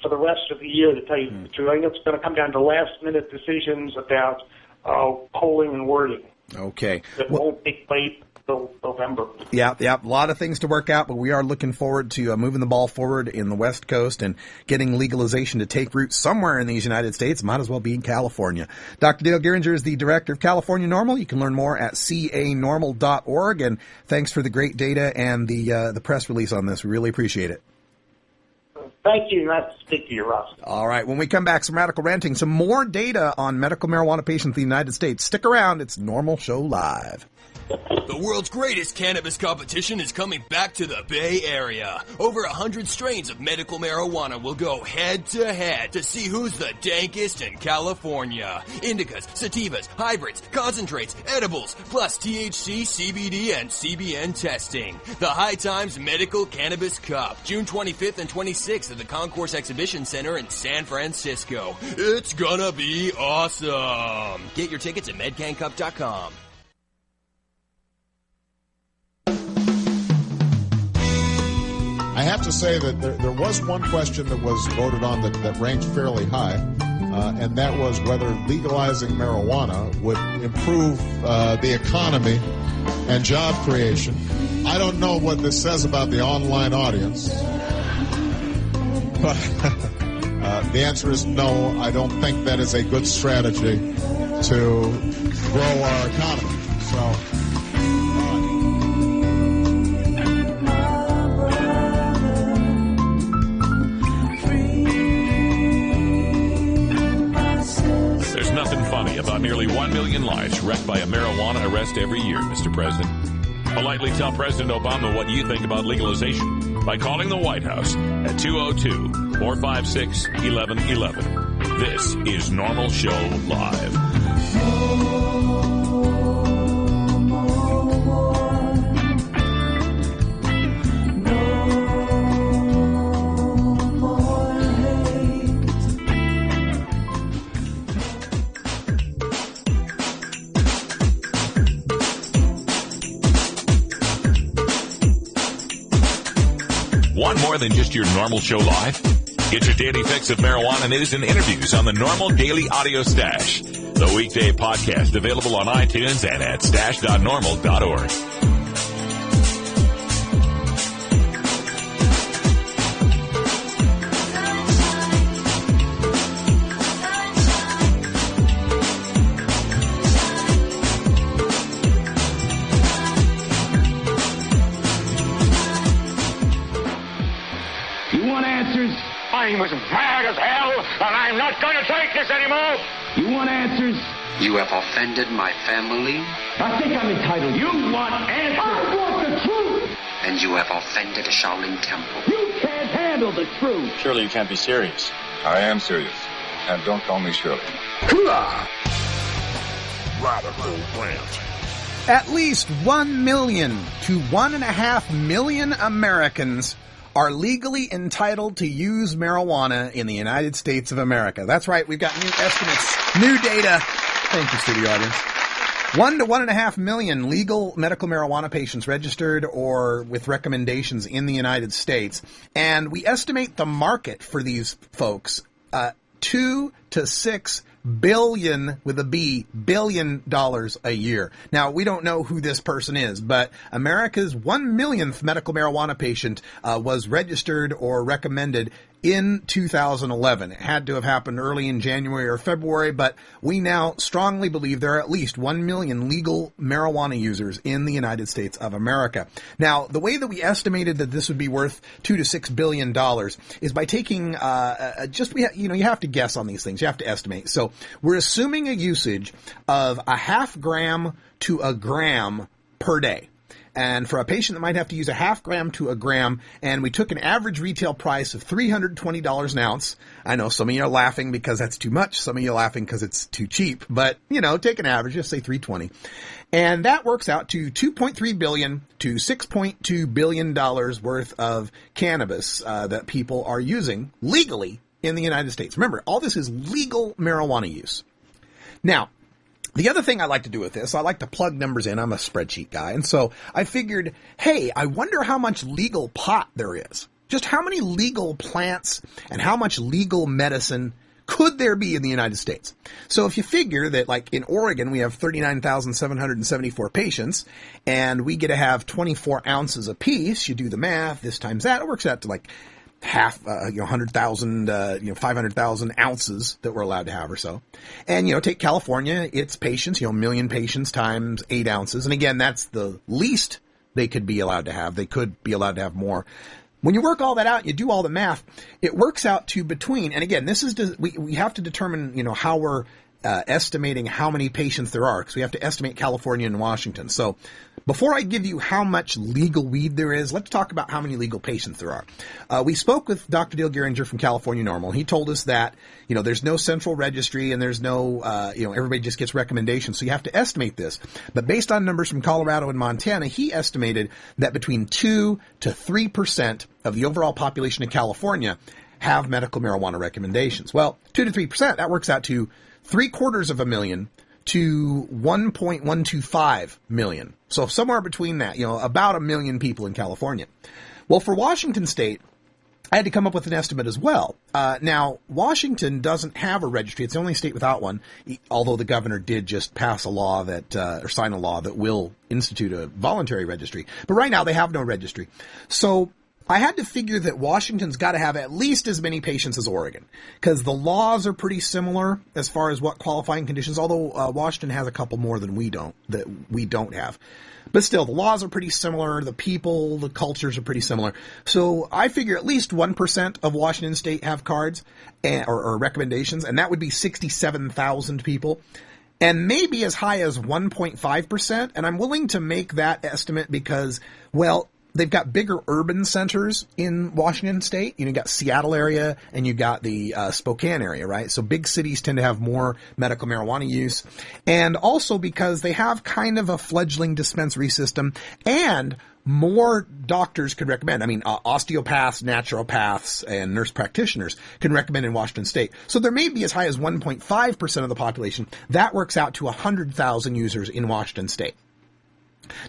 [SPEAKER 17] for the rest of the year, to tell you the truth. I think it's going to come down to last-minute decisions about polling and wording.
[SPEAKER 6] Okay.
[SPEAKER 17] That won't take place until November.
[SPEAKER 6] Yeah, a lot of things to work out, but we are looking forward to moving the ball forward in the West Coast and getting legalization to take root somewhere in these United States. Might as well be in California. Dr. Dale Geringer is the director of California NORML. You can learn more at canormal.org, and thanks for the great data and the press release on this. We really appreciate it.
[SPEAKER 17] Thank you. Nice to speak to you, Ross.
[SPEAKER 6] All right. When we come back, some radical ranting, some more data on medical marijuana patients in the United States. Stick around. It's NORML Show Live.
[SPEAKER 18] The world's greatest cannabis competition is coming back to the Bay Area. Over 100 strains of medical marijuana will go head-to-head to see who's the dankest in California. Indicas, sativas, hybrids, concentrates, edibles, plus THC, CBD, and CBN testing. The High Times Medical Cannabis Cup, June 25th and 26th at the Concourse Exhibition Center in San Francisco. It's gonna be awesome. Get your tickets at medcancup.com.
[SPEAKER 12] I have to say that there was one question that was voted on that ranked fairly high, and that was whether legalizing marijuana would improve the economy and job creation. I don't know what this says about the online audience, but the answer is no. I don't think that is a good strategy to grow our economy. So.
[SPEAKER 1] About nearly 1 million lives wrecked by a marijuana arrest every year, Mr. President. Politely tell President Obama what you think about legalization by calling the White House at 202-456-1111. This is NORML Show Live. Want more than just your NORML Show Live? Get your daily fix of marijuana news and interviews on the NORML Daily Audio Stash. the weekday podcast available on iTunes and at stash.normal.org.
[SPEAKER 19] You want answers? I'm as mad as hell, and I'm not going to take this anymore. You want answers?
[SPEAKER 10] You have offended my family.
[SPEAKER 19] I think I'm entitled. You want answers? I want the truth.
[SPEAKER 10] And you have offended a Shaolin temple.
[SPEAKER 19] You can't handle the truth.
[SPEAKER 4] Surely you can't be serious. I am serious. And don't call me Shirley.
[SPEAKER 11] Radical rant.
[SPEAKER 6] At least 1 million to 1.5 million Americans are legally entitled to use marijuana in the United States of America. That's right, we've got new estimates, new data. Thank you, studio audience. 1 to 1.5 million legal medical marijuana patients registered or with recommendations in the United States. And we estimate the market for these folks, $2 to $6 billion with a B, $billion a year. Now, we don't know who this person is, but America's 1 millionth medical marijuana patient was registered or recommended in 2011. It had to have happened early in January or February, but we now strongly believe there are at least 1 million legal marijuana users in the United States of America. Now, the way that we estimated that this would be worth $2 to $6 billion is by taking you have to guess on these things. You have to estimate. So we're assuming a usage of a half gram to a gram per day. And for a patient that might have to use a half gram to a gram, and we took an average retail price of $320 an ounce. I know some of you are laughing because that's too much. Some of you are laughing because it's too cheap. But, take an average, just say $320. And that works out to $2.3 billion to $6.2 billion worth of cannabis that people are using legally in the United States. Remember, all this is legal marijuana use. Now, the other thing I like to do with this, I like to plug numbers in. I'm a spreadsheet guy. And so I figured, hey, I wonder how much legal pot there is. Just how many legal plants and how much legal medicine could there be in the United States? So if you figure that, like in Oregon, we have 39,774 patients, and we get to have 24 ounces apiece, you do the math, this times that, it works out to like half, 100,000, 500,000 ounces that we're allowed to have or so. And, take California, its patients, 1 million patients times 8 ounces. And again, that's the least they could be allowed to have. They could be allowed to have more. When you work all that out, you do all the math, it works out to between, and again, this is, we have to determine, how we're estimating how many patients there are, because we have to estimate California and Washington. So before I give you how much legal weed there is, let's talk about how many legal patients there are. We spoke with Dr. Dale Geringer from California NORML. He told us that, there's no central registry and there's no, everybody just gets recommendations. So you have to estimate this. But based on numbers from Colorado and Montana, he estimated that between 2 to 3% of the overall population of California have medical marijuana recommendations. Well, 2 to 3%, that works out to 750,000 to 1.125 million. So somewhere between that, about 1 million people in California. Well, for Washington State, I had to come up with an estimate as well. Now, Washington doesn't have a registry. It's the only state without one, although the governor did just pass a law or sign a law that will institute a voluntary registry. But right now, they have no registry. So I had to figure that Washington's got to have at least as many patients as Oregon, because the laws are pretty similar as far as what qualifying conditions, although Washington has a couple more than we don't have. But still, the laws are pretty similar, the people, the cultures are pretty similar. So I figure at least 1% of Washington State have cards or recommendations, and that would be 67,000 people. And maybe as high as 1.5%, and I'm willing to make that estimate because, well, they've got bigger urban centers in Washington State. You got Seattle area and you got the Spokane area, right? So big cities tend to have more medical marijuana use. And also because they have kind of a fledgling dispensary system and more doctors could recommend. I mean, osteopaths, naturopaths, and nurse practitioners can recommend in Washington State. So there may be as high as 1.5% of the population. That works out to 100,000 users in Washington State.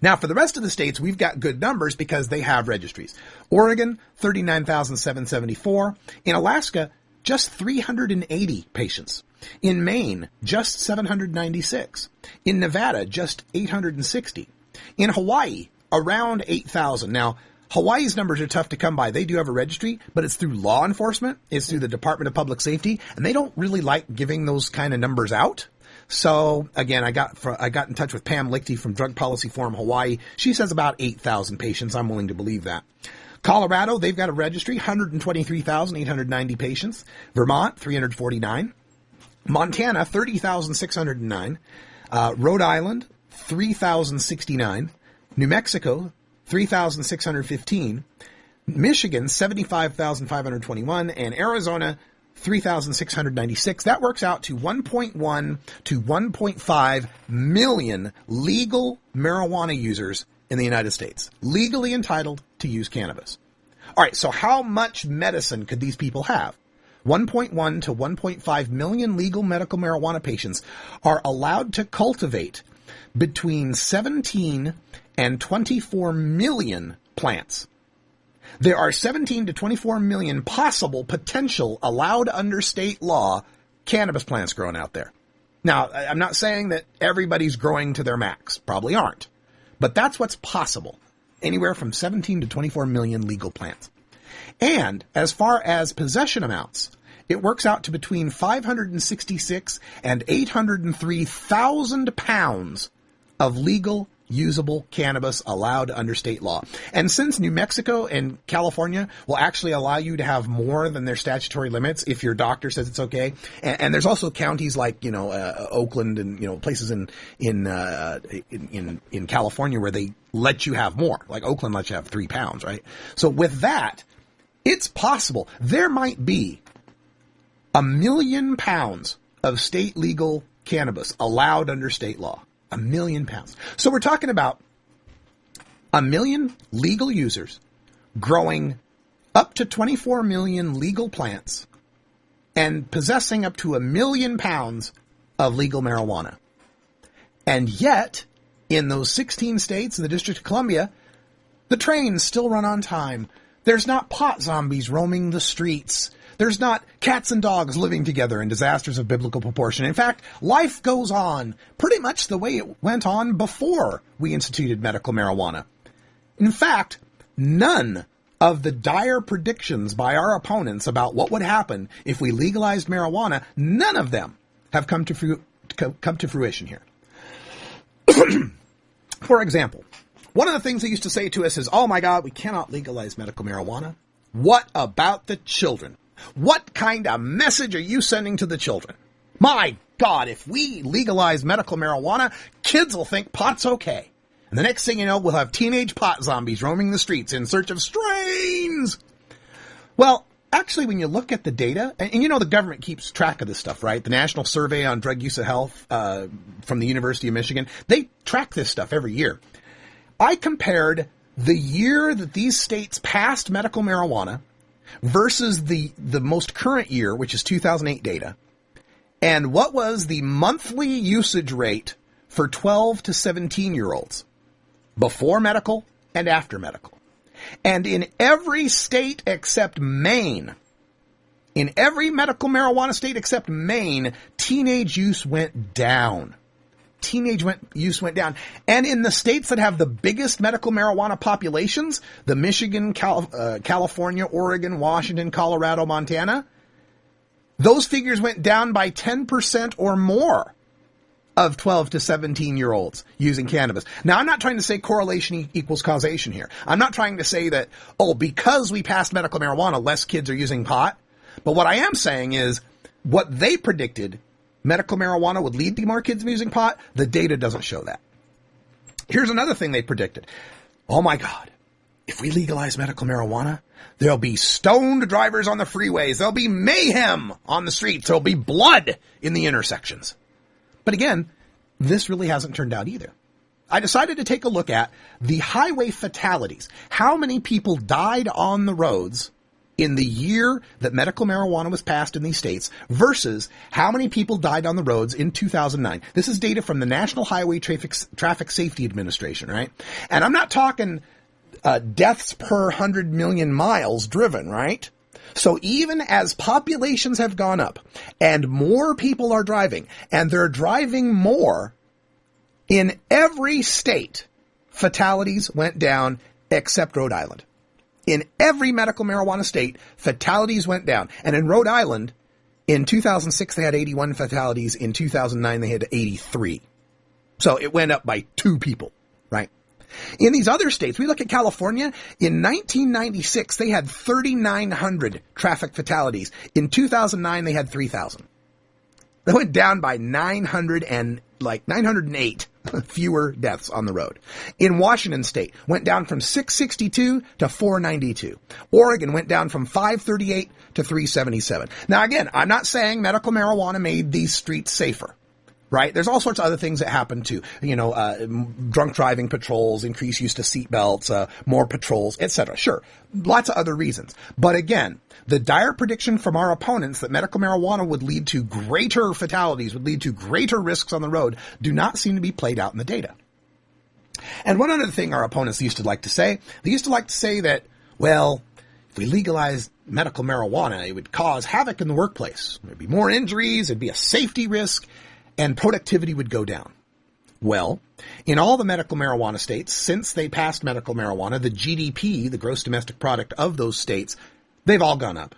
[SPEAKER 6] Now, for the rest of the states, we've got good numbers because they have registries. Oregon, 39,774. In Alaska, just 380 patients. In Maine, just 796. In Nevada, just 860. In Hawaii, around 8,000. Now, Hawaii's numbers are tough to come by. They do have a registry, but it's through law enforcement. It's through the Department of Public Safety, and they don't really like giving those kind of numbers out. So, again, I got in touch with Pam Lichty from Drug Policy Forum Hawaii. She says about 8,000 patients. I'm willing to believe that. Colorado, they've got a registry, 123,890 patients. Vermont, 349. Montana, 30,609. Rhode Island, 3,069. New Mexico, 3,615. Michigan, 75,521. And Arizona, 3,696. That works out to 1.1 to 1.5 million legal marijuana users in the United States, legally entitled to use cannabis. All right, so how much medicine could these people have? 1.1 to 1.5 million legal medical marijuana patients are allowed to cultivate between 17 and 24 million plants. There are 17 to 24 million possible, potential, allowed under state law cannabis plants growing out there. Now, I'm not saying that everybody's growing to their max. Probably aren't. But that's what's possible. Anywhere from 17 to 24 million legal plants. And as far as possession amounts, it works out to between 566 and 803,000 pounds of legal usable cannabis allowed under state law. And since New Mexico and California will actually allow you to have more than their statutory limits if your doctor says it's okay, and there's also counties like, Oakland and, places in California where they let you have more. Like Oakland lets you have 3 pounds, right? So with that, it's possible there might be 1 million pounds of state legal cannabis allowed under state law. 1 million pounds. So we're talking about 1 million legal users growing up to 24 million legal plants and possessing up to 1 million pounds of legal marijuana. And yet, in those 16 states in the District of Columbia, the trains still run on time. There's not pot zombies roaming the streets. There's not cats and dogs living together in disasters of biblical proportion. In fact, life goes on pretty much the way it went on before we instituted medical marijuana. In fact, none of the dire predictions by our opponents about what would happen if we legalized marijuana, none of them have come to fruition here. For example, one of the things they used to say to us is, oh my God, we cannot legalize medical marijuana. What about the children? What kind of message are you sending to the children? My God, if we legalize medical marijuana, kids will think pot's okay. And the next thing you know, we'll have teenage pot zombies roaming the streets in search of strains. Well, actually, when you look at the data, and the government keeps track of this stuff, right? The National Survey on Drug Use of Health from the University of Michigan, they track this stuff every year. I compared the year that these states passed medical marijuana versus the most current year, which is 2008 data, and what was the monthly usage rate for 12 to 17-year-olds before medical and after medical. And in every state except Maine, in every medical marijuana state except Maine, teenage use went down. Use went down. And in the states that have the biggest medical marijuana populations, the Michigan, California, Oregon, Washington, Colorado, Montana, those figures went down by 10% or more of 12 to 17-year-olds using cannabis. Now, I'm not trying to say correlation equals causation here. I'm not trying to say that, because we passed medical marijuana, less kids are using pot. But what I am saying is what they predicted medical marijuana would lead to more kids using pot, the data doesn't show that. Here's another thing they predicted. Oh my God, if we legalize medical marijuana, there'll be stoned drivers on the freeways. There'll be mayhem on the streets. There'll be blood in the intersections. But again, this really hasn't turned out either. I decided to take a look at the highway fatalities. How many people died on the roads in the year that medical marijuana was passed in these states versus how many people died on the roads in 2009. This is data from the National Highway Traffic Safety Administration, right? And I'm not talking deaths per 100 million miles driven, right? So even as populations have gone up and more people are driving, and they're driving more, in every state, fatalities went down except Rhode Island. In every medical marijuana state, fatalities went down. And in Rhode Island, in 2006, they had 81 fatalities. In 2009, they had 83. So it went up by 2 people, right? In these other states, we look at California, in 1996, they had 3,900 traffic fatalities. In 2009, they had 3,000. They went down by 908 fewer deaths on the road. In Washington state, went down from 662 to 492. Oregon went down from 538 to 377. Now again, I'm not saying medical marijuana made these streets safer. Right? There's all sorts of other things that happen too. Drunk driving patrols, increased use of seatbelts, more patrols, etc. Sure. Lots of other reasons. But again, the dire prediction from our opponents that medical marijuana would lead to greater fatalities, would lead to greater risks on the road, do not seem to be played out in the data. And one other thing our opponents used to like to say, that, well, if we legalized medical marijuana, it would cause havoc in the workplace. There'd be more injuries, there'd be a safety risk, and productivity would go down. Well, in all the medical marijuana states, since they passed medical marijuana, the GDP, the gross domestic product of those states, they've all gone up.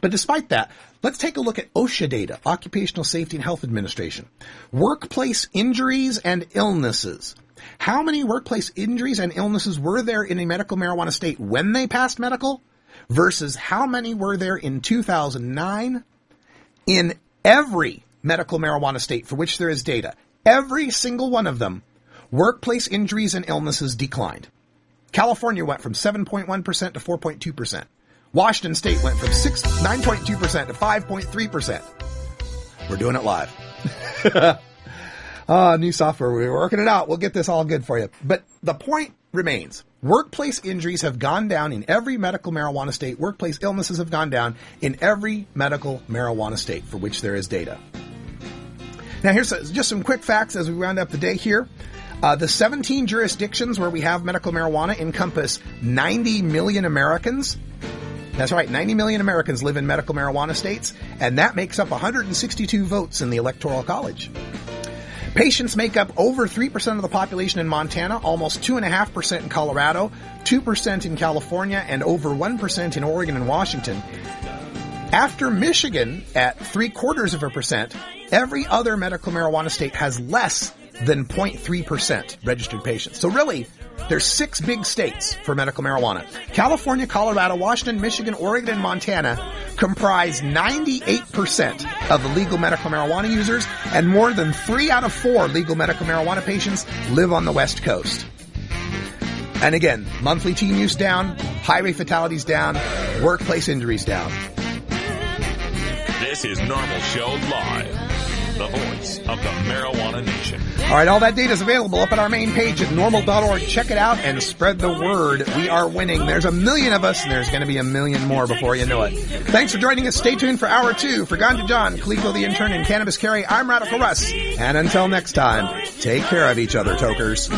[SPEAKER 6] But despite that, let's take a look at OSHA data, Occupational Safety and Health Administration. Workplace injuries and illnesses. How many workplace injuries and illnesses were there in a medical marijuana state when they passed medical versus how many were there in 2009? In every medical marijuana state for which there is data, every single one of them, workplace injuries and illnesses declined. California went from 7.1% to 4.2%. Washington State went from 9.2% to 5.3%. We're doing it live. New software. We're working it out. We'll get this all good for you. But the point remains. Workplace injuries have gone down in every medical marijuana state. Workplace illnesses have gone down in every medical marijuana state for which there is data. Now, here's just some quick facts as we round up the day here. The 17 jurisdictions where we have medical marijuana encompass 90 million Americans. That's right, 90 million Americans live in medical marijuana states, and that makes up 162 votes in the Electoral College. Patients make up over 3% of the population in Montana, almost 2.5% in Colorado, 2% in California, and over 1% in Oregon and Washington. After Michigan, at 0.75%, every other medical marijuana state has less than 0.3% registered patients. So really, there's 6 big states for medical marijuana. California, Colorado, Washington, Michigan, Oregon, and Montana comprise 98% of the legal medical marijuana users, and more than 3 out of 4 legal medical marijuana patients live on the West Coast. And again, monthly teen use down, highway fatalities down, workplace injuries down.
[SPEAKER 1] This is NORML Show Live, the voice of the Marijuana Nation.
[SPEAKER 6] All right, all that data is available up at our main page at NORML.org. Check it out and spread the word. We are winning. There's 1 million of us, and there's going to be 1 million more before you know it. Thanks for joining us. Stay tuned for Hour 2. For Ganja John, Kaliko the Intern, and Cannabis Carry, I'm Radical Russ. And until next time, take care of each other, tokers.